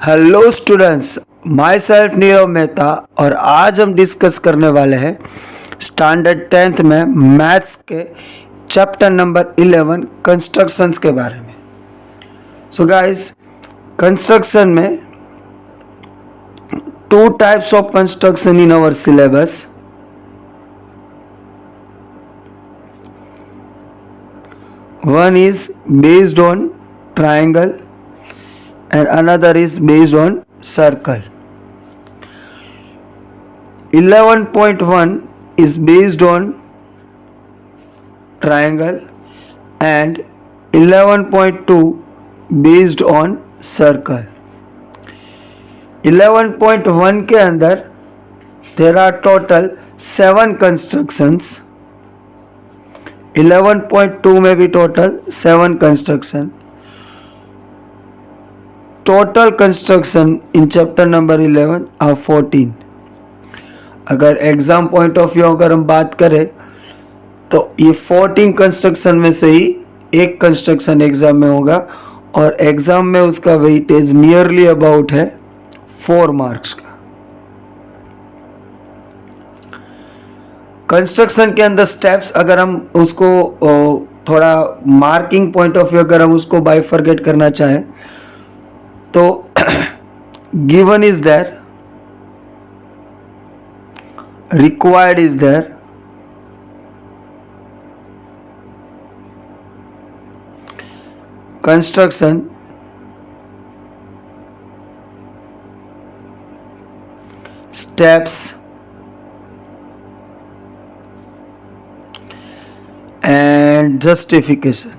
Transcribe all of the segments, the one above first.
Hello students, my self Nirav Mehta और आज हम डिस्कस करने वाले हैं स्टैंडर्ड 10th में मैथ्स के चैप्टर नंबर 11 कंस्ट्रक्शंस के बारे में। सो गाइस, कंस्ट्रक्शन में two types of construction in our syllabus. One is based on triangle and another is based on circle. 11.1 is based on triangle and 11.2 based on circle. 11.1 के अंदर there are total 7 constructions. 11.2 में भी total 7 construction. Total construction in chapter number 11 are 14। अगर exam point of view अगर हम बात करें तो ये 14 कंस्ट्रक्शन में से ही एक कंस्ट्रक्शन एग्जाम में होगा और एग्जाम में उसका वेटेज नियरली अबाउट है 4 मार्क्स का। कंस्ट्रक्शन के अंदर स्टेप्स अगर हम उसको थोड़ा मार्किंग पॉइंट ऑफ व्यू अगर हम उसको बाइफरगेट करना चाहें तो given is there, required is there, construction, steps and justification.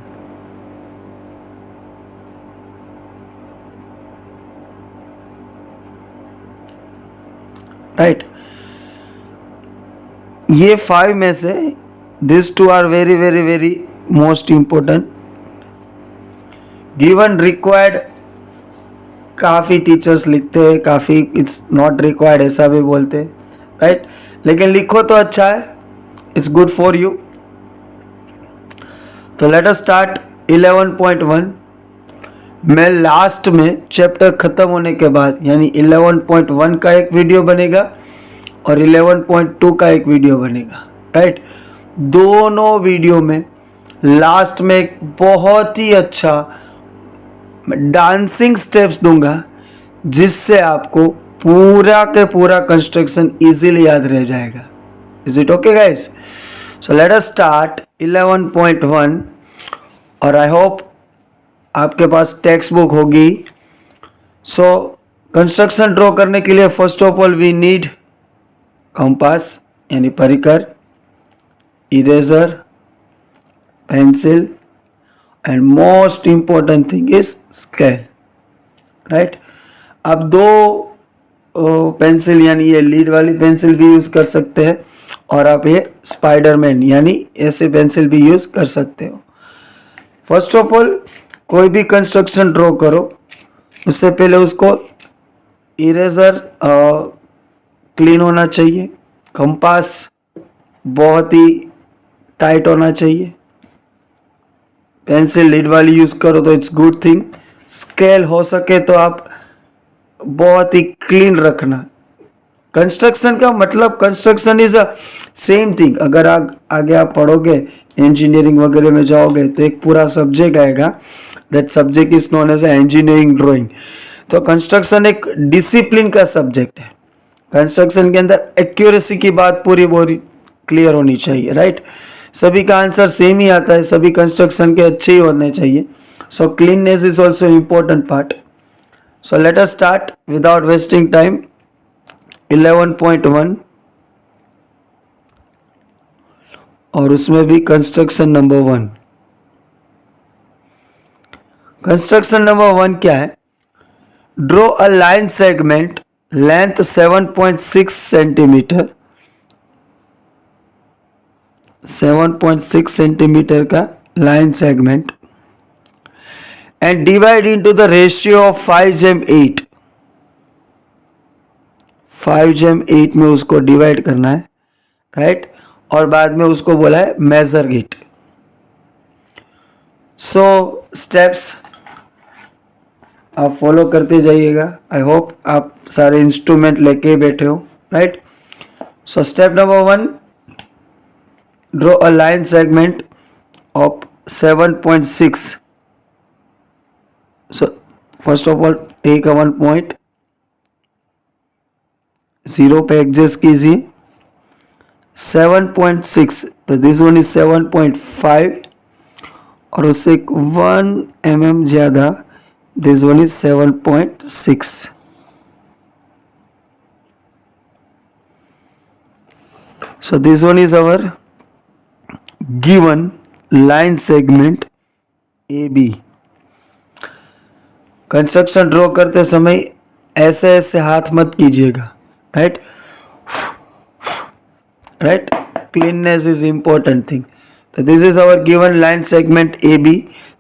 Right? ये 5 में से these 2 are very very very most important. Given required काफ़ी टीचर्स लिखते हैं, काफ़ी इट्स नॉट रिक्वायर्ड ऐसा भी बोलते हैं, राइट? लेकिन लिखो तो अच्छा है, इट्स गुड फॉर यू। तो लेट अस स्टार्ट 11.1। मैं लास्ट में चैप्टर ख़त्म होने के बाद यानी 11.1 का एक वीडियो बनेगा और 11.2 का एक वीडियो बनेगा, राइट? दोनों वीडियो में लास्ट में एक बहुत ही अच्छा डांसिंग स्टेप्स दूंगा जिससे आपको पूरा के पूरा कंस्ट्रक्शन इजीली याद रह जाएगा। Is it okay guys? So let us start 11.1 और आई होप आपके पास टेक्स्ट बुक होगी। सो कंस्ट्रक्शन ड्रॉ करने के लिए first of all we need compass यानी परिकर, eraser, pencil and most important thing is scale, right? आप दो पेंसिल यानी ये लीड वाली पेंसिल भी यूज़ कर सकते हैं और आप ये स्पाइडरमैन यानी ऐसे पेंसिल भी यूज़ कर सकते हो। फर्स्ट ऑफ ऑल कोई भी कंस्ट्रक्शन ड्रॉ करो उससे पहले उसको इरेजर क्लीन होना चाहिए, कंपास बहुत ही टाइट होना चाहिए, पेंसिल लीड वाली यूज़ करो तो इट्स गुड थिंग। स्केल हो सके तो आप बहुत ही क्लीन रखना। कंस्ट्रक्शन का मतलब construction is a same thing. अगर आगे आप पढ़ोगे इंजीनियरिंग वगैरह में जाओगे तो एक पूरा सब्जेक्ट आएगा, that subject is known as engineering drawing. तो कंस्ट्रक्शन एक डिसिप्लिन का सब्जेक्ट है। कंस्ट्रक्शन के अंदर एक्यूरेसी की बात पूरी क्लियर होनी चाहिए, राइट? सभी का आंसर सेम ही आता है, सभी कंस्ट्रक्शन के अच्छे ही होने चाहिए। So cleanness is also important part. So let us start without wasting time 11.1 और उसमें भी कंस्ट्रक्शन नंबर 1। कंस्ट्रक्शन नंबर 1 क्या है? Draw a line segment length 7.6 centimetre, 7.6 centimetre का line segment and divide into the ratio of 5:8। 5:8 में उसको divide करना है, राइट? और बाद में उसको बोला है मेजर इट। सो स्टेप्स आप फॉलो करते जाइएगा। आई होप आप सारे इंस्ट्रूमेंट लेके बैठे हो, right. So step number 1, draw a line segment of 7.6. So first of all take a 1 point, 0 पे एडजस्ट कीजिए। 7.6 तो दिस वन इज 7.5 और उससे 1 mm ज़्यादा, this one is 7.6। So this one is our given line segment AB। Construction draw करते समय ऐसे ऐसे हाथ मत कीजिएगा, right right, cleanness is important thing. तो this is our given line segment AB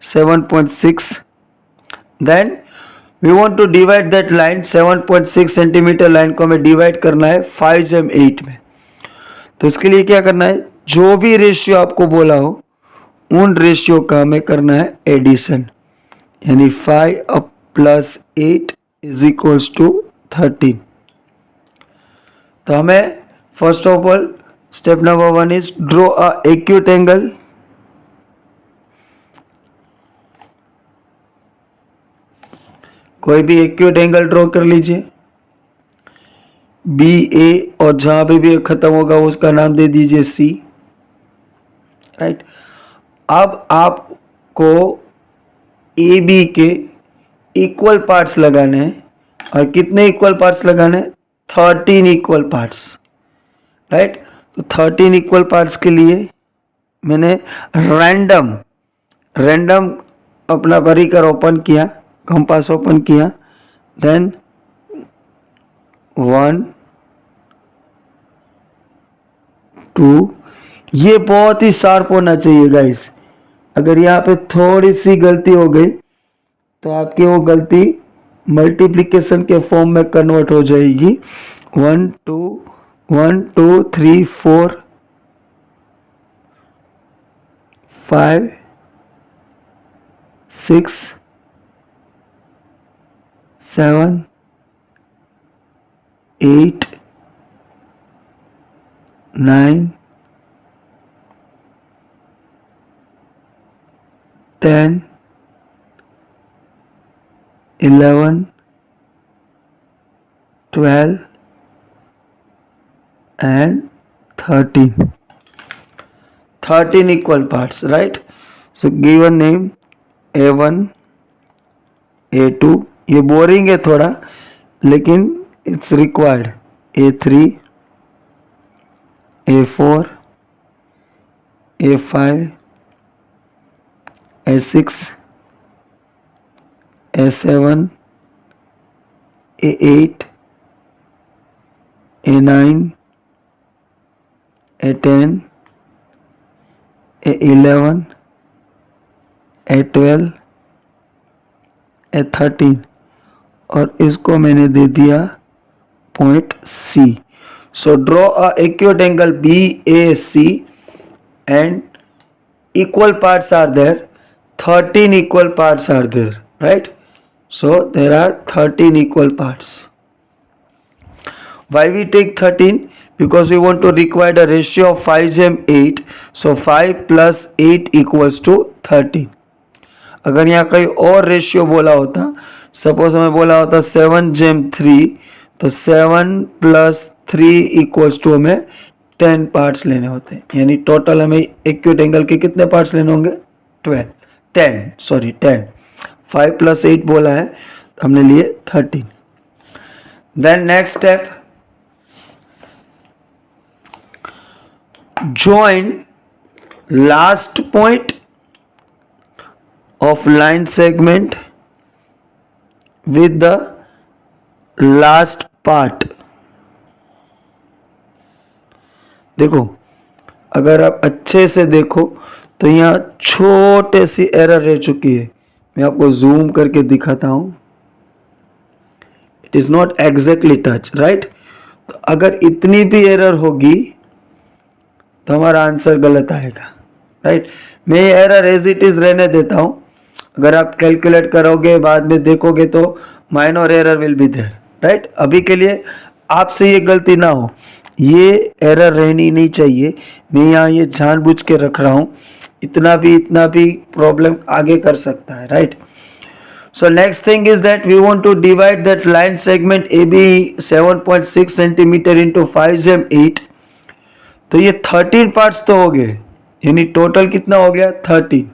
7.6। Then we want to divide that line, 7.6 centimetre line को हमें डिवाइड करना है 5/8 में। तो इसके लिए क्या करना है, जो भी रेशियो आपको बोला हो उन रेशियो का हमें करना है एडिशन, यानी 5 + 8 = 13। तो हमें first of all step number 1 is draw a acute angle. कोई भी एक्यूट एंगल ड्रॉ कर लीजिए, BA, और जहां पे भी खत्म होगा उसका नाम दे दीजिए C, राइट। अब आपको AB के इक्वल पार्ट्स लगाने हैं, और कितने इक्वल पार्ट्स लगाने हैं, 13 इक्वल पार्ट्स, राइट। तो 13 इक्वल पार्ट्स के लिए मैंने रैंडम अपना परिकर ओपन किया, कंपास ओपन किया, देन 1 2, ये बहुत ही शार्प होना चाहिए गाइस। अगर यहाँ पे थोड़ी सी गलती हो गई तो आपकी वो गलती मल्टीप्लिकेशन के फॉर्म में कन्वर्ट हो जाएगी। 1 2 3 4 5 6 7 8 9 10 11 12 and 13 equal parts, right? So given name A1 A2, ये बोरिंग है थोड़ा लेकिन it's required, A3 A4 A5 A6 A7 A8 A9 A10 A11 A12 A13, और इसको मैंने दे दिया point C। So draw a acute angle BAC and equal parts are there, 13 equal parts are there, right? So there are 13 equal parts. Why we take 13? Because we want to require a ratio of 5/8. So 5 + 8 = 13. अगर यहाँ कहीं और ratio बोला होता, suppose हमें बोला होता 7/3, तो 7 + 3 = हमें 10 पार्ट्स लेने होते हैं, यानी टोटल हमें एक्यूट एंगल के कितने पार्ट्स लेने होंगे, 10। 5 + 8 बोला है तो हमने लिए 13। Then next step, join last point of line segment with the last part। देखो, अगर आप अच्छे से देखो तो यहाँ छोटे सी एरर रह चुकी है, मैं आपको जूम करके दिखाता हूं। It is not exactly touch, right. तो अगर इतनी भी एरर होगी तो हमारा आंसर गलत आएगा, राइट। मैं ये एरर एज इट इज रहने देता हूं, अगर आप कैलकुलेट करोगे बाद में देखोगे तो minor error will be there, right. अभी के लिए आपसे ये गलती ना हो, ये एरर रहनी नहीं चाहिए। मैं यहाँ ये जानबूझ के रख रहा हूँ, इतना भी प्रॉब्लम आगे कर सकता है, right. So next thing is that we want to divide that line segment AB 7.6 centimeter into 5 gem 8. तो ये 13 पार्ट्स तो हो गए, यानी टोटल कितना हो गया 13।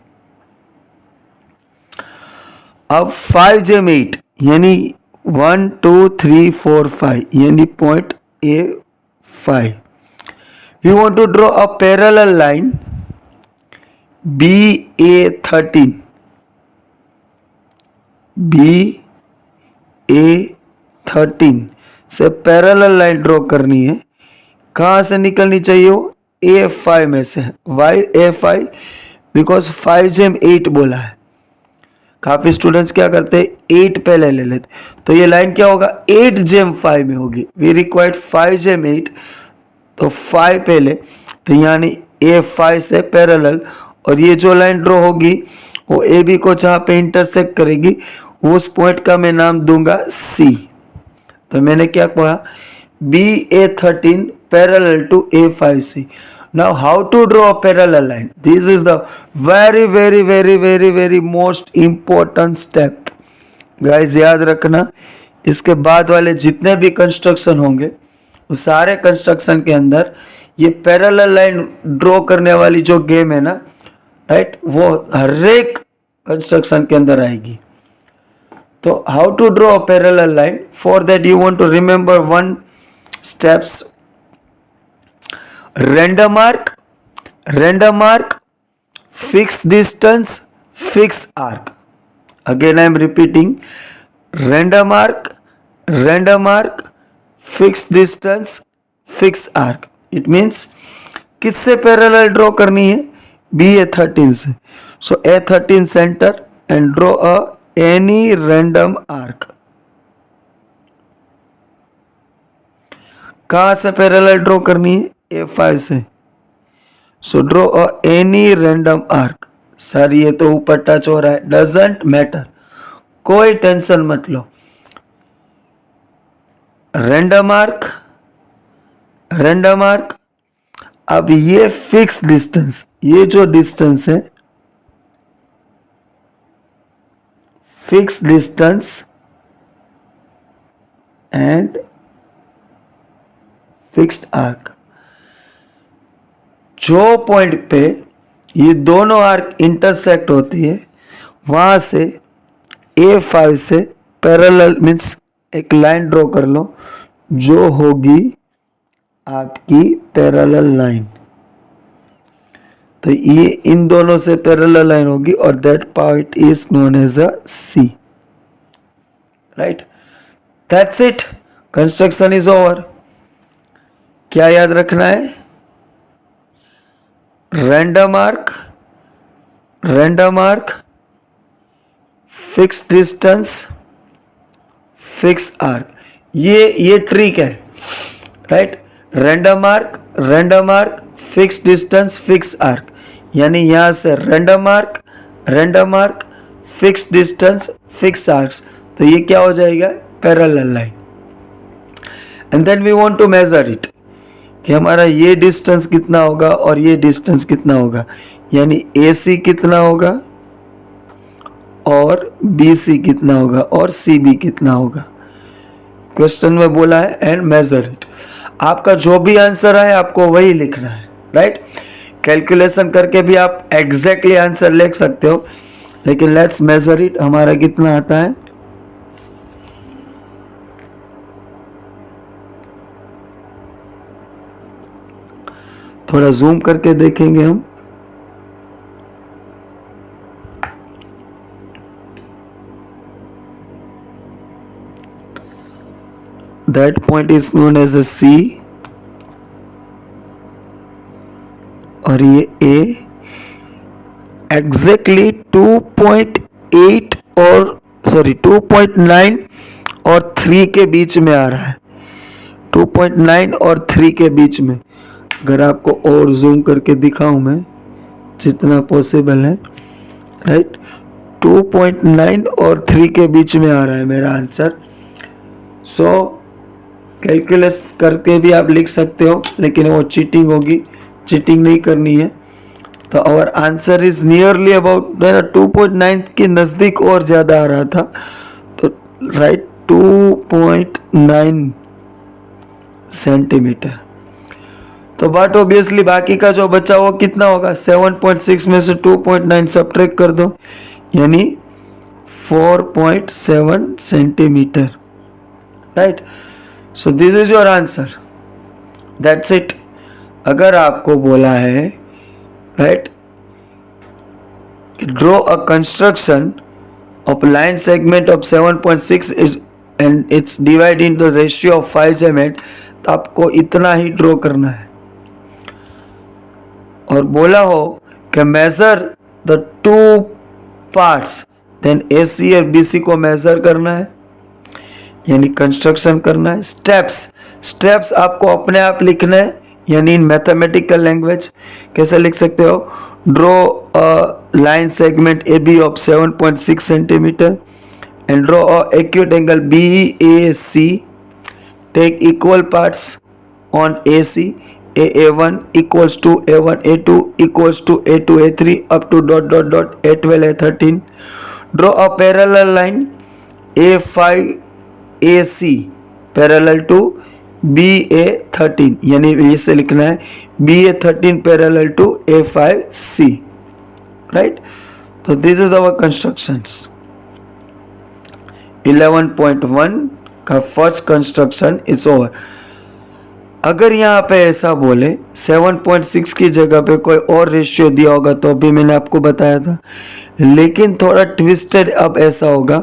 अब 5 gem 8 यानी 1 2 3 4 5 यानी point A5. We want to draw a parallel line BA13 से पैरेलल लाइन ड्रॉ करनी है। कहाँ से निकलनी चाहिए वो? A5 में से। Y A5? बिकॉज 5 जेम 8 बोला है। काफ़ी स्टूडेंट्स क्या करते हैं 8 पहले ले लेते, तो ये लाइन क्या होगा 8 जेम 5 में होगी। वी रिक्वायर्ड 5 जेम 8, तो 5 पहले, तो यानी A5 से पैरेलल, और ये जो लाइन ड्रॉ होगी वो AB को जहाँ पे इंटरसेक्ट करेगी उस पॉइंट का मैं नाम दूंगा C। तो मैंने क्या कहा BA13 parallel to A5C। Now how to draw a parallel line? This is the very most important step guys, याद रखना। इसके बाद वाले जितने भी कंस्ट्रक्शन होंगे उस सारे कंस्ट्रक्शन के अंदर ये पैरेलल लाइन ड्रॉ करने वाली जो गेम है ना, राइट, वो हर एक कंस्ट्रक्शन के अंदर आएगी। तो how to draw a parallel line? For that you want to remember one steps. random arc, fixed distance, fixed arc. Again I am repeating, random arc, fixed distance, fixed arc. It means किससे parallel draw करनी है? BA13 से। So A13 center and draw a any random arc. कहाँ से parallel draw करनी है? A5 से। So draw a any random arc. Sir ये तो ऊपर टच हो रहा है, डजेंट मैटर, कोई टेंशन मत लो। Random arc. अब ये फिक्स डिस्टेंस, ये जो डिस्टेंस है fix distance and fixed arc, जो पॉइंट पे ये दोनों आर्क इंटरसेक्ट होती है वहां से A5 से पैरेलल मीन्स एक लाइन ड्रॉ कर लो जो होगी आपकी पैरेलल लाइन। तो ये इन दोनों से पैरेलल लाइन होगी और that point is known as a C, right. That's it, construction is over. क्या याद रखना है? Random arc, fix distance, fix arc, ये ट्रिक है, right. Random arc, fix distance, fix arc, यानी यहां से random arc, fix distance, fix arcs, तो ये क्या हो जाएगा parallel line. And then we want to measure it कि हमारा ये डिस्टेंस कितना होगा और ये डिस्टेंस कितना होगा, यानी AC कितना होगा और BC कितना होगा और CB कितना होगा। क्वेश्चन में बोला है एंड मेजर इट। आपका जो भी आंसर है आपको वही लिखना है, राइट। कैलकुलेशन करके भी आप एग्जैक्टली आंसर लिख सकते हो, लेकिन लेट्स मेजर इट। हमारा कितना आता है? थोड़ा जूम करके देखेंगे हम। That point is known as a C और ये A एग्जैक्टली 2.8 और 2.9 और 3 के बीच में आ रहा है। 2.9 और 3 के बीच में। अगर आपको और जूम करके दिखाऊं मैं जितना पॉसिबल है, राइट, 2.9 और 3 के बीच में आ रहा है मेरा आंसर। सो कैलकुलेट करके भी आप लिख सकते हो, लेकिन वो चीटिंग होगी, चीटिंग नहीं करनी है। तो our answer is nearly about, मेरा 2.9 के नज़दीक और ज़्यादा आ रहा था, तो राइट 2.9 सेंटीमीटर। तो बट ऑब्वियसली बाकी का जो बचा वो कितना होगा, 7.6 में से 2.9 सब्ट्रैक्ट कर दो, यानी 4.7 centimetre, right. So this is your answer, that's it. अगर आपको बोला है right draw a construction of line segment of 7.6 and it's divide in the ratio of 5 segment, तो आपको इतना ही ड्रॉ करना है। और बोला हो कि measure the two parts, then AC और BC को मेजर करना है, यानी कंस्ट्रक्शन करना है। स्टेप्स आपको अपने आप लिखना है, यानी इन मैथमेटिकल लैंग्वेज। कैसे लिख सकते हो, draw a line segment AB of 7.6 centimeter and draw a acute angle BEAC, take equal parts on AC, A1 equals to A1 A2 equals to A2 A3 up to dot dot dot A12 A13. Draw a parallel line A5 AC parallel to BA13, यानी इसे लिखना है BA13 parallel to A5C, right? तो this is our constructions। 11.1 का first construction is over. अगर यहाँ पे ऐसा बोले 7.6 की जगह पे कोई और रेशियो दिया होगा तो अभी मैंने आपको बताया था, लेकिन थोड़ा ट्विस्टेड अब ऐसा होगा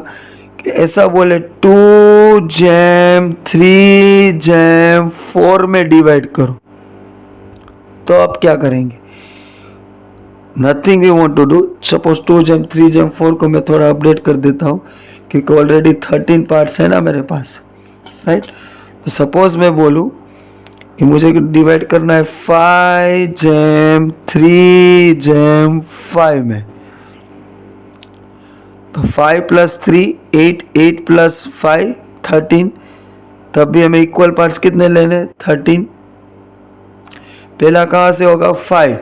कि ऐसा बोले 2/3/4 में डिवाइड करो, तो आप क्या करेंगे? Nothing you want to do. Suppose 2/3/4 को मैं थोड़ा अपडेट कर देता हूँ, क्योंकि ऑलरेडी 13 पार्ट्स है ना मेरे पास, राइट। तो सपोज मैं बोलूँ कि मुझे डिवाइड करना है 5/3/5 में, तो 5 + 3 8, 8 + 5 13, तब भी हमें इक्वल पार्ट्स कितने लेने, 13। पहला कहाँ से होगा, 5,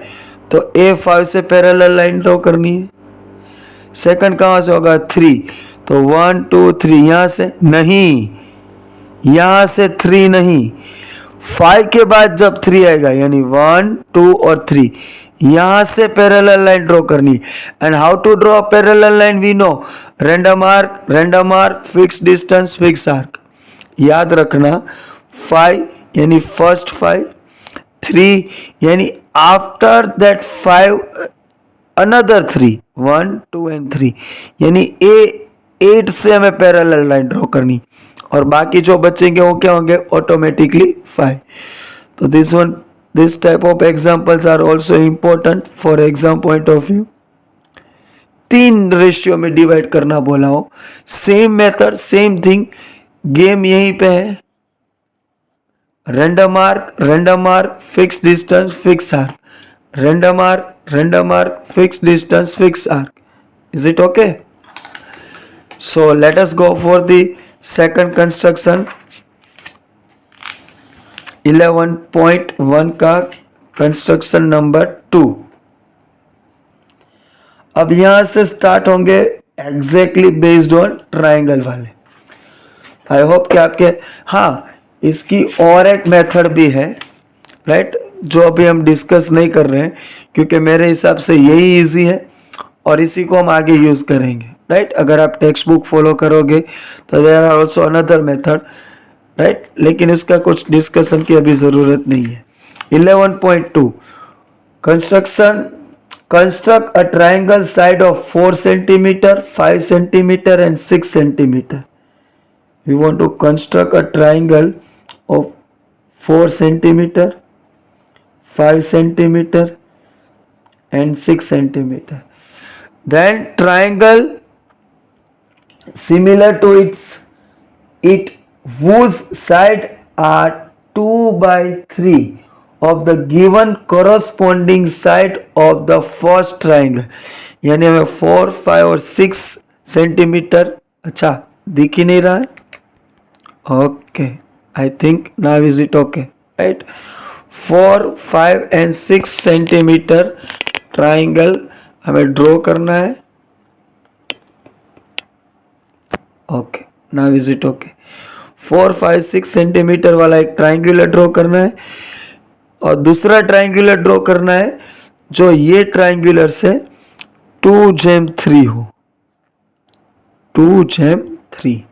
तो A5 से पैरेलल लाइन ड्रॉ करनी है। सेकंड कहाँ से होगा, 3, तो 1 2 3, यहाँ से नहीं, यहाँ से 3 नहीं, 5 के बाद जब 3 आएगा, यानी 1 2 और 3, यहां से पैरेलल लाइन ड्रॉ करनी। And how to draw parallel line we know, random arc, fix distance, fix arc. याद रखना 5 यानी फर्स्ट 5, 3 यानी आफ्टर दैट 5 अनदर 3, 1 2 एंड 3, यानी A8 से हमें पैरेलल लाइन ड्रॉ करनी, और बाकी जो बचेंगे वो क्या होंगे, ऑटोमेटिकली 5। तो this type of examples are also important for exam point of view. 3 ratio में डिवाइड करना बोला हो, same method same thing, game यहीं पे है। Random arc, fix distance, fix arc, random arc, fix distance, fix arc. Is it okay? So let us go for the second construction. 11.1 का construction number 2। अब यहां से स्टार्ट होंगे exactly based on triangle वाले। I hope कि आपके, हाँ इसकी और एक मेथड भी है, राइट, जो अभी हम डिस्कस नहीं कर रहे हैं, क्योंकि मेरे हिसाब से यही इजी है और इसी को हम आगे यूज करेंगे, राइट। अगर आप टेक्स्ट बुक फॉलो करोगे तो there are also another method, right, लेकिन इसका कुछ डिस्कशन की अभी जरूरत नहीं है। 11.2 construct a triangle side of 4 centimeter, 5 centimeter and 6 centimeter. We want to construct a triangle of 4 centimeter, 5 centimeter and 6 centimeter. Then triangle similar to it whose side are 2/3 of the given corresponding side of the first triangle, यानी हमें 4, 5 और 6 centimetre, अच्छा दिख ही नहीं रहा है, okay I think now is it okay, right. 4, 5 and 6 centimetre triangle हमें draw करना है, okay now is it okay. 4, 5, 6 centimetre वाला एक ट्राइंगुलर ड्रॉ करना है और दूसरा ट्राइंगुलर ड्रॉ करना है जो ये ट्राइंगुलर से 2/3 हो, 2/3,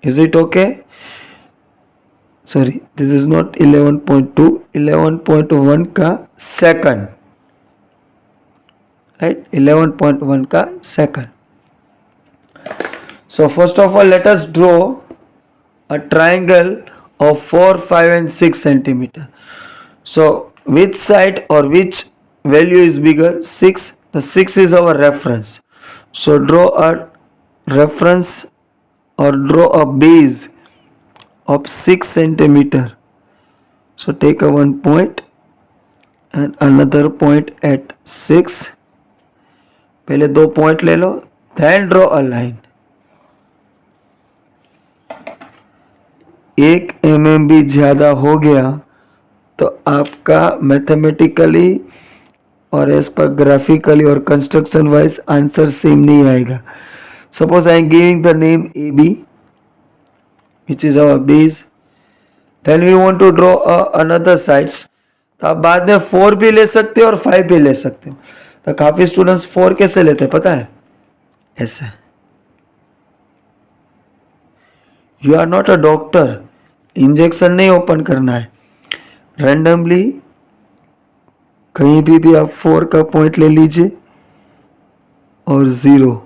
is it okay? Sorry this is not 11.2, 11.1 का सेकंड, राइट, 11.1 का second. So first of all, let us draw a triangle of 4, 5 and 6 centimeter. So which side or which value is bigger? 6. The 6 is our reference. So draw a reference or draw a base of 6 centimeter. So take a one point and another point at 6. पहले 2 point ले लो, then draw a line. 1 mm भी ज़्यादा हो गया तो आपका mathematically और as per graphically और कंस्ट्रक्शन वाइज आंसर सेम नहीं आएगा। Suppose I am giving the name A B which is our base, then we want to draw another sides, तो आप बाद में 4 भी ले सकते हो और 5 भी ले सकते हो। तो काफ़ी स्टूडेंट्स 4 कैसे लेते हैं पता है? ऐसे। You are not a doctor, injection नहीं ओपन करना है, रैंडमली कहीं भी आप 4 का पॉइंट ले लीजिए और 0।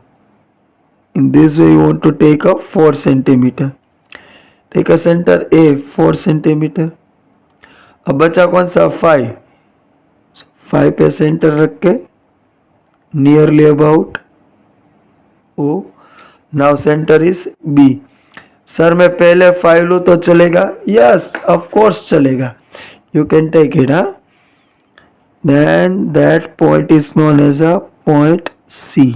In this way you want to take a 4 centimeter, take a center A 4 centimeter. अब बचा कौन सा? 5। 5 पे सेंटर रख के nearly about O, now center is B. Sir मैं पहले 5 लूँ तो चलेगा? यस ऑफ कोर्स चलेगा, यू कैन टेक इट। हाँ, then that point is known as a point C.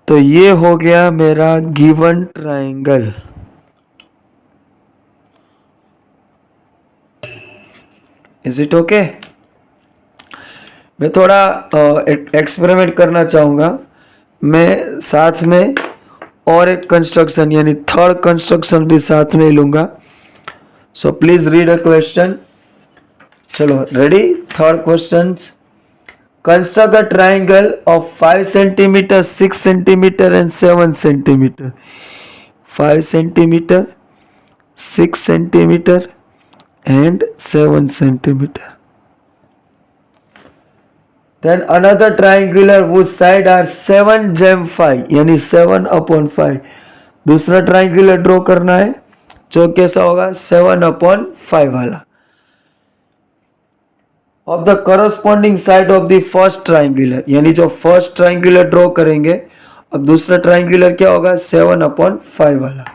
तो ये हो गया मेरा given triangle. Is it okay? मैं थोड़ा एक एक्सपेरिमेंट करना चाहूँगा, मैं साथ में और एक कंस्ट्रक्शन यानी थर्ड कंस्ट्रक्शन भी साथ में लूँगा। So please read a question. चलो ready? Third question, construct a triangle of 5 centimetre, 6 centimetre and 7 centimetre. 5 centimetre, 6 centimetre and 7 centimetre. Then another triangular whose side are 7/5 यानी 7/5। दूसरा ट्राइंगुलर ड्रॉ करना है जो कैसा होगा? 7/5 वाला। Of the corresponding side of the first triangular, यानी जो फर्स्ट ट्राइंगुलर ड्रॉ करेंगे, अब दूसरा ट्राइंगुलर क्या होगा? 7/5 वाला।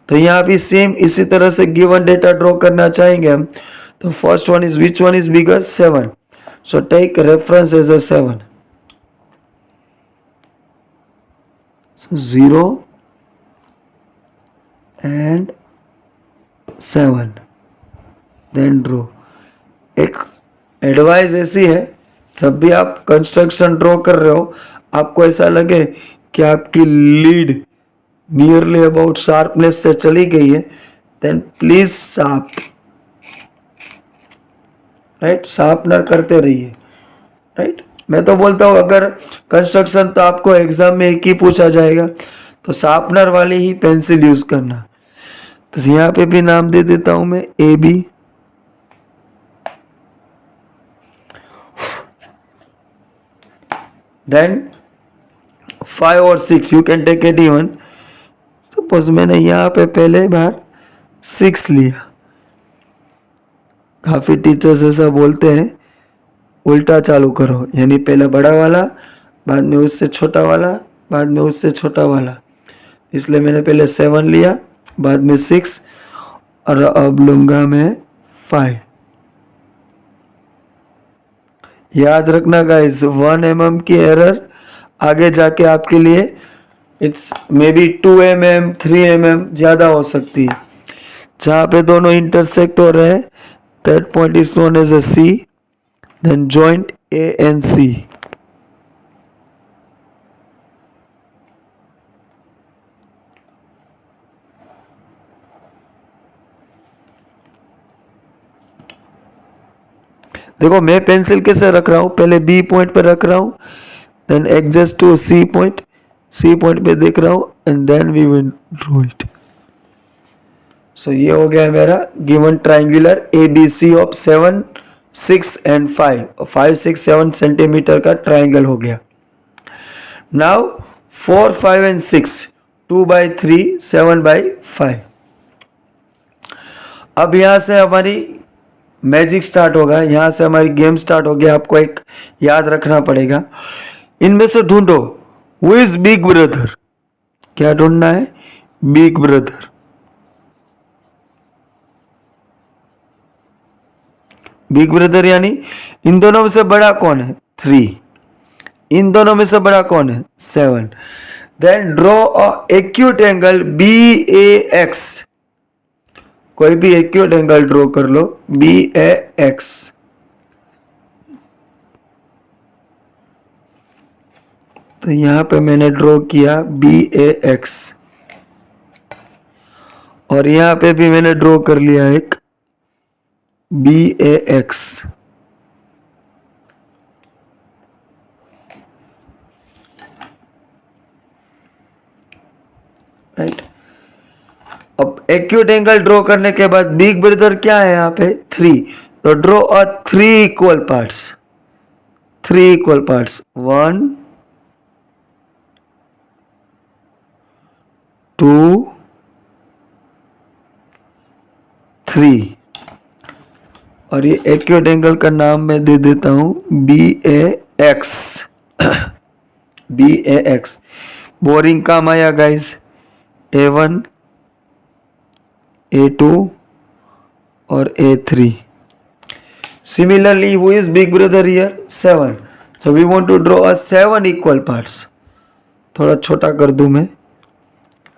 तो यहाँ भी सेम इसी तरह से गिवन डेटा ड्रॉ करना चाहेंगे हम। तो first one is, which one is bigger? 7। So take reference as a 7. So 0 and 7. Then draw. एक एडवाइस ऐसी है, जब भी आप कंस्ट्रक्शन ड्रॉ कर रहे हो, आपको ऐसा लगे कि आपकी लीड नियरली अबाउट शार्पनेस से चली गई है, then please sharp, right, sharpener करते रहिए, राइट। मैं तो बोलता हूँ अगर कंस्ट्रक्शन तो आपको एग्जाम में एक ही पूछा जाएगा, तो शार्पनर वाली ही पेंसिल यूज करना। तो यहाँ पे भी नाम दे देता हूं मैं ए बी। देन 5 और 6 you can take at even. Suppose मैंने यहाँ पे पहले बार 6 लिया, काफ़ी टीचर्स ऐसा बोलते हैं उल्टा चालू करो, यानी पहले बड़ा वाला, बाद में उससे छोटा वाला, बाद में उससे छोटा वाला। इसलिए मैंने पहले 7 लिया, बाद में 6 और अब लूंगा मैं 5। याद रखना गाइस, 1 mm की एरर आगे जाके आपके लिए it's may be 2 mm 3 mm ज़्यादा हो सकती है। जहाँ पे दोनों इंटरसेक्ट हो रहे हैं, that point is known as a C, then joint A and C। देखो मैं पेंसिल कैसे रख रहा हूँ, पहले B पॉइंट पे रख रहा हूँ, then adjust to C point, C point पे देख रहा हूँ, and then we will draw it. So ये हो गया मेरा given triangular ABC of 7, 6 and 5, 5, 6, 7 centimetre का ट्राइंगल हो गया। Now 4, 5 and 6, 2/3, 7/5। अब यहां से हमारी मैजिक स्टार्ट होगा, यहां से हमारी गेम स्टार्ट होगी। आपको एक याद रखना पड़ेगा, इनमें से ढूंढो हु इज बिग ब्रदर। क्या ढूंढना है? Big brother. बिग ब्रदर यानी इन दोनों में से बड़ा कौन है? 3। इन दोनों में से बड़ा कौन है? 7। Then draw a acute angle BAX। कोई भी एक्यूट एंगल ड्रॉ कर लो, BAX। तो यहां पे मैंने ड्रॉ किया BAX, और यहां पे भी मैंने ड्रॉ कर लिया एक BAX। राइट। अब एक्यूट एंगल ड्रॉ करने के बाद बिग ब्रदर क्या है यहाँ पे? 3। तो draw a 3 equal parts, 3 equal parts, 1, 2, 3। और ये एक्यूट एंगल का नाम मैं दे देता हूं BAX। BAX। बोरिंग काम आया गाइस। A1, A2 और A3। Similarly, who is big brother here? 7. So we want to draw a 7 equal parts. थोड़ा छोटा कर दूं मैं।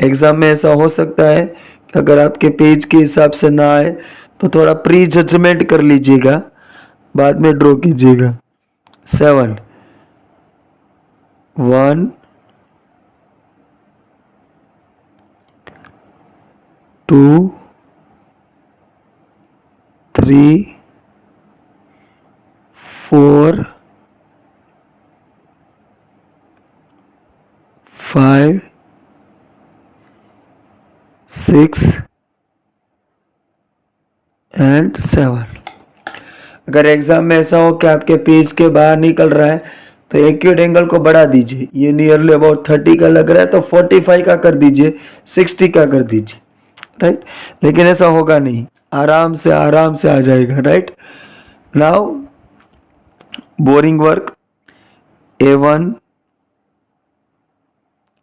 एग्जाम में ऐसा हो सकता है कि अगर आपके पेज के हिसाब से ना आए तो थोड़ा प्री जजमेंट कर लीजिएगा, बाद में ड्रॉ कीजिएगा। 7, 1, 2, 3, 4, 5, 6 एंड 7। अगर एग्जाम में ऐसा हो कि आपके पेज के बाहर निकल रहा है तो एक्यूट एंगल को बढ़ा दीजिए। ये नियरली अबाउट 30 का लग रहा है तो 45 का कर दीजिए, 60 का कर दीजिए। राइट। लेकिन ऐसा होगा नहीं, आराम से आ जाएगा। Right. Now boring work, A1,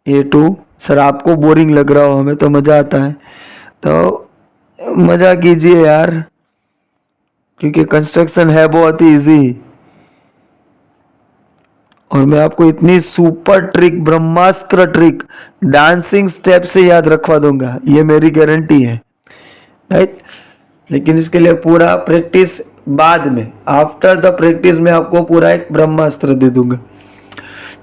A2। Sir आपको बोरिंग लग रहा हो, हमें तो मजा आता है, तो मजा कीजिए यार, क्योंकि कंस्ट्रक्शन है बहुत ही इजी। और मैं आपको इतनी सुपर ट्रिक, ब्रह्मास्त्र ट्रिक, डांसिंग स्टेप से याद रखवा दूंगा, ये मेरी गारंटी है। राइट। लेकिन इसके लिए पूरा प्रैक्टिस बाद में, आफ्टर द प्रैक्टिस में आपको पूरा एक ब्रह्मास्त्र दे दूंगा।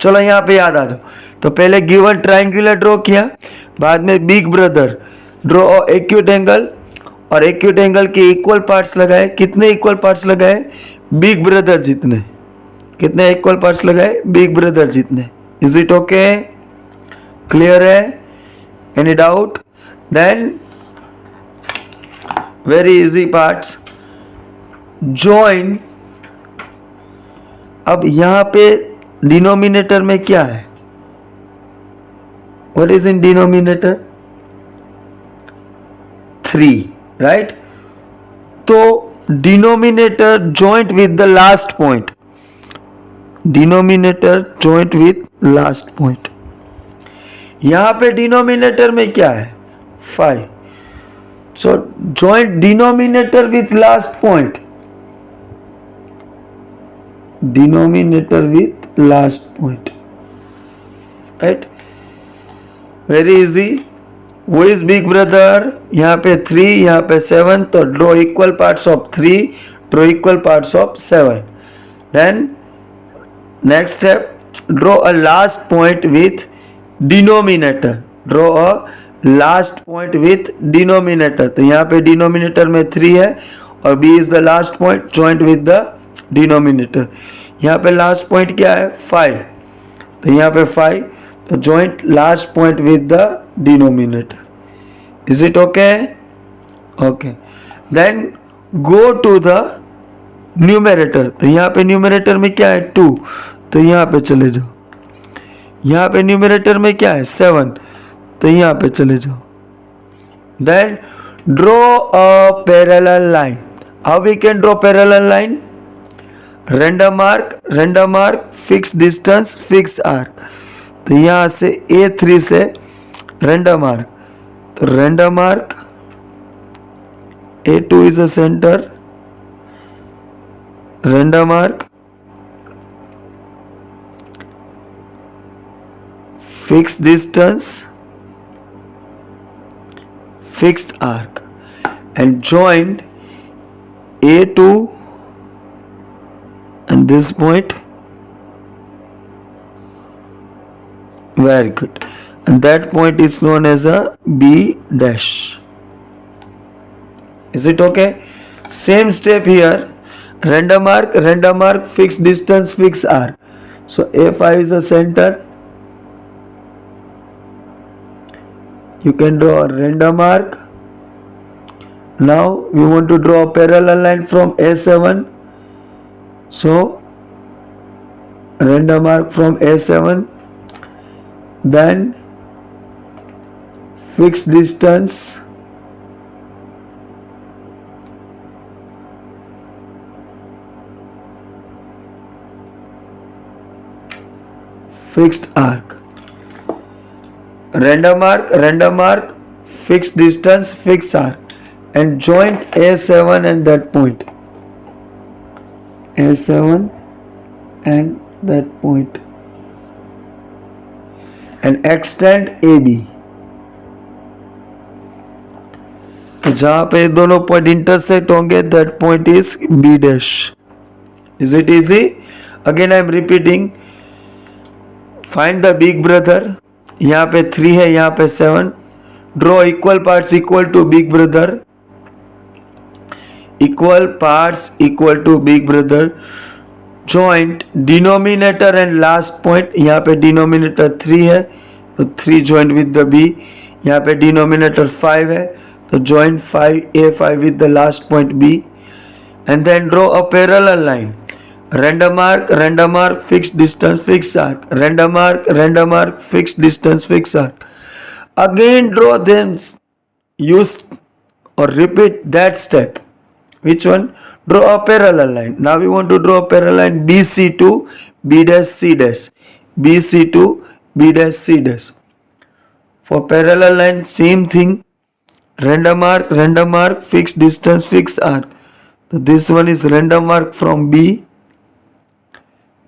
चलो यहाँ पे याद आ जाओ। तो पहले गिवन ट्राइंगुलर ड्रॉ किया, बाद में big brother, draw acute angle, और एक्यूट एंगल के इक्वल पार्ट्स लगाए। कितने इक्वल पार्ट्स लगाए? बिग ब्रदर जितने। कितने इक्वल पार्ट्स लगाए? बिग ब्रदर जितने। Is it okay? क्लियर है? Any doubt? Then very easy parts, join. अब यहां पे डिनोमिनेटर में क्या है? What is in denominator? 3। Right. तो denominator joint with the last point, denominator joint with last point. यहाँ पे डिनोमिनेटर में क्या है 5. So joint denominator with last point, denominator with last point, right. Very easy. वो इज बिग ब्रदर. यहाँ पे 3, यहाँ पे 7, तो draw equal parts of 3, draw equal parts of 7. Then next step, draw a last point with denominator. Draw a last point with denominator. तो यहाँ पे denominator में 3 है और b is the last point joint with the denominator. यहाँ पे last point क्या है 5, तो यहाँ पे 5, तो joint last point with the denominator. Is it okay? Okay. Then go to the numerator. तो यहाँ पे न्यूमरेटर में क्या है 2, तो यहाँ पे चले जाओ. यहाँ पे न्यूमरेटर में क्या है 7, तो यहाँ पे चले जाओ. Then draw a parallel line. How we can draw parallel line? Random arc, fix distance, fix arc. तो यहाँ से A3 से रैंडम आर्क, तो random arc A2 is a centre, random arc, fixed distance, fixed arc, and join A2 and this point. Very good. And that point is known as a B dash. Is it okay? Same step here. Random arc, fixed distance, fixed arc. So A5 is a center. You can draw a random arc. Now we want to draw a parallel line from A7. So random arc from A7. Then fixed distance, fixed arc, random arc, fixed distance, fixed arc, and joint A7 and that point, A7 and that point, and extend AB. तो जहां पे दोनों point intersect होंगे that point is B dash. Is it easy? Again I am repeating. Find the big brother. यहाँ पे 3 है, यहाँ पे 7. Draw equal parts equal to big brother. Equal parts equal to big brother. Joint denominator and last point. यहाँ पे denominator 3 है, तो 3 joint with the B. यहाँ पे denominator 5 है, तो join 5 A5 with the last point B. And then draw a parallel line. Random arc, fixed distance, fixed arc. Random arc, fixed distance, fixed arc. Again draw them. Use or repeat that step. Which one? Draw a parallel line. Now we want to draw a parallel line BC to B dash C dash. BC to B dash C dash. For parallel line, same thing. Random arc, fixed distance, fixed arc. So this one is random arc from B.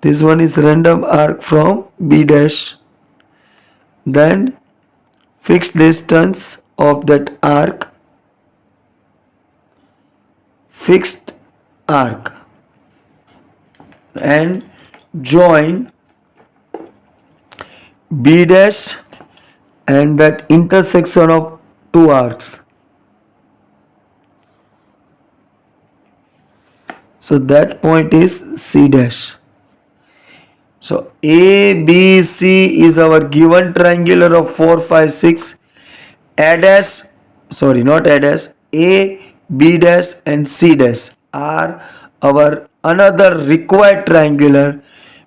This one is random arc from B dash. Then fixed distance of that arc, fixed arc, and join B dash and that intersection of two arcs. So that point is C dash. So A, B, C is our given triangular of 4, 5, 6. A dash, sorry, not A dash, A, B dash and C dash are our another required triangular,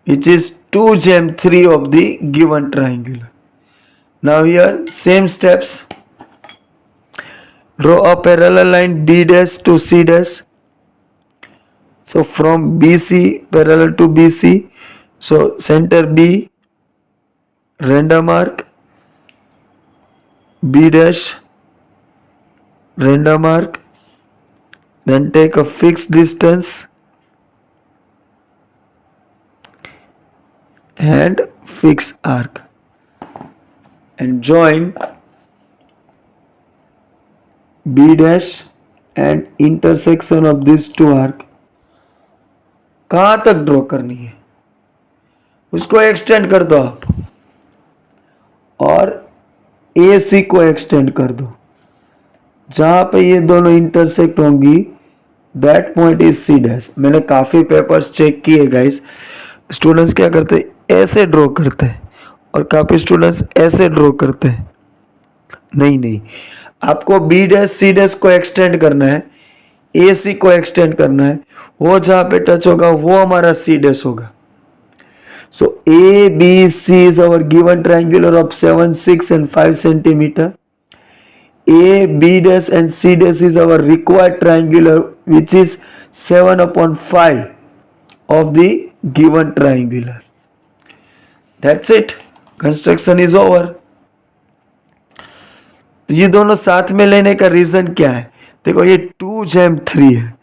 which is 2 gem 3 of the given triangular. Now here same steps. Draw a parallel line B dash to C dash. So from BC parallel to BC. So center B, random arc, B dash, random arc, then take a fixed distance and fixed arc and join B dash and intersection of these two arc. कहां तक draw करनी है उसको extend कर दो आप और AC को एक्सटेंड कर दो. जहां पे ये दोनों इंटरसेक्ट होंगी that point is C dash. मैंने काफी पेपर्स चेक किए गाइस. स्टूडेंट्स क्या करते हैं ऐसे ड्रॉ करते हैं और काफी स्टूडेंट्स ऐसे ड्रॉ करते हैं. नहीं, आपको B डैश C डैश को एक्सटेंड करना है, AC को एक्सटेंड करना है. वो जहां पे टच होगा वो हमारा C डैश होगा. So ABC is our given triangular of 7, 6 and 5 centimeter. A, B dash and C dash is our required triangular which is 7 upon 5 of the given triangular. That's it. Construction is over. तो ये दोनों साथ में लेने का reason क्या है? देखो ये 2/3 है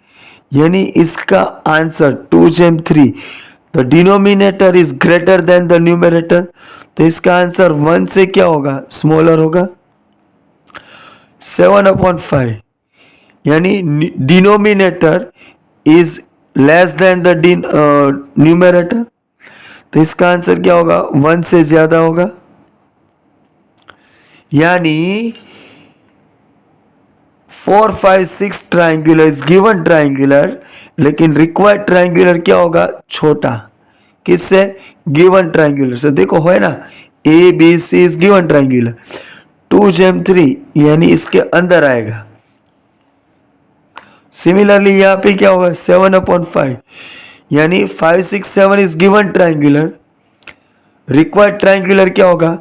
यानी इसका answer 2/3. The denominator is greater than the numerator. तो इसका आंसर 1 से क्या होगा? स्मॉलर होगा. 7/5 यानी denominator is less than the numerator. तो इसका आंसर क्या होगा? 1 से ज्यादा होगा. यानी 4, 5, 6 ट्राइंगुलर इज गिवन ट्राइंगुलर, लेकिन रिक्वायर्ड ट्राइंगुलर क्या होगा? छोटा. किससे? गिवन ट्राइंगुलर से. देखो है ना A B C is given triangular. 2/3 यानी इसके अंदर आएगा. सिमिलरली यहां पे क्या होगा? 7/5 यानी 5, 6, 7 is given triangular. Required triangular क्या होगा?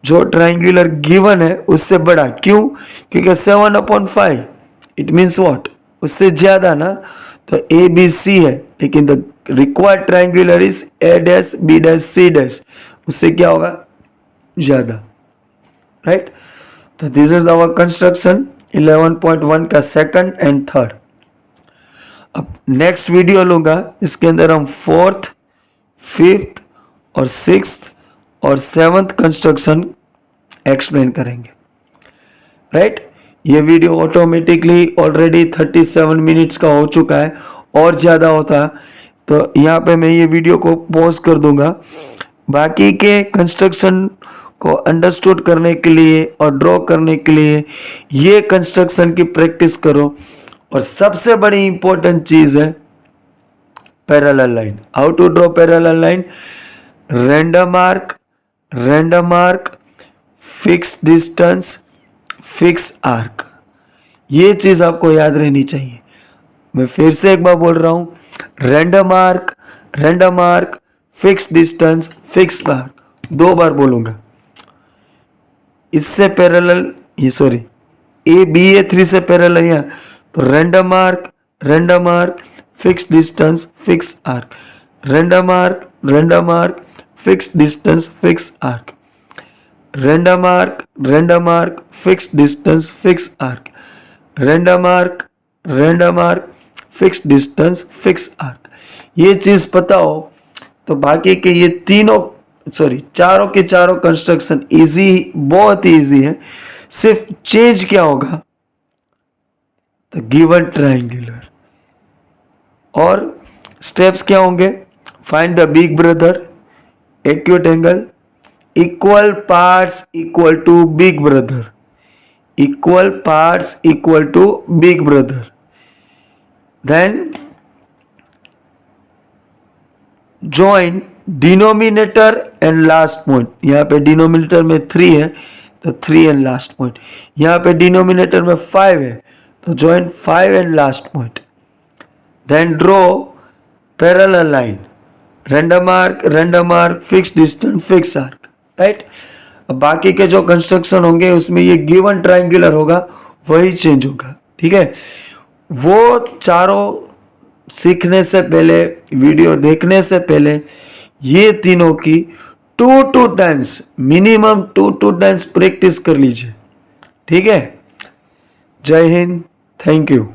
जो ट्राइंगुलर गिवन है उससे बड़ा. क्यों? क्योंकि 7/5 इट मीन्स व्हाट? उससे ज्यादा ना. तो ए बी सी है लेकिन the required triangular is A dash B dash C dash. उससे क्या होगा? ज्यादा. राइट. तो दिस इज आवर कंस्ट्रक्शन 11.1 का सेकंड एंड थर्ड. अब नेक्स्ट वीडियो लूंगा इसके अंदर हम 4th, 5th और 6th और 7th कंस्ट्रक्शन एक्सप्लेन करेंगे. राइट. ये वीडियो ऑटोमेटिकली ऑलरेडी 37 मिनट्स का हो चुका है. और ज़्यादा होता तो यहाँ पे मैं ये वीडियो को पॉज कर दूंगा. बाकी के कंस्ट्रक्शन को अंडरस्टूड करने के लिए और ड्रॉ करने के लिए ये कंस्ट्रक्शन की प्रैक्टिस करो. और सबसे बड़ी इंपॉर्टेंट चीज़ है parallel line. How to draw parallel line? Random arc, fix distance, fix arc. ये चीज आपको याद रहनी चाहिए. मैं फिर से एक बार बोल रहा हूं. Random arc, fix distance, fix arc. 2 बार बोलूंगा. इससे पैरेलल ये सॉरी A3 से पैरेलल यहाँ. तो random arc, fix distance, fix arc. Random arc, fix distance, fix arc. Random arc, fix distance, fix arc. Random arc, fix distance, fix arc. ये चीज पता हो तो बाकी के ये चारों के चारों कंस्ट्रक्शन इजी, बहुत ही इजी है. सिर्फ चेंज क्या होगा? तो गिवन ट्राइंगुलर. और स्टेप्स क्या होंगे? Find the big brother, acute angle, equal parts equal to big brother, equal parts equal to big brother. Then join denominator and last point. यहाँ पे डिनोमिनेटर में 3 है तो 3 एंड लास्ट पॉइंट. यहाँ पे डिनोमिनेटर में 5 है तो join 5 and last point. Then draw parallel line. Random arc, fix distance, fix arc. Right. अब बाकी के जो कंस्ट्रक्शन होंगे उसमें ये गिवन ट्राइंगुलर होगा वही चेंज होगा. ठीक है. वो चारों सीखने से पहले, वीडियो देखने से पहले ये तीनों की 2 टाइम्स, मिनिमम 2 टाइम्स प्रैक्टिस कर लीजिए. ठीक है, जय हिंद, थैंक यू।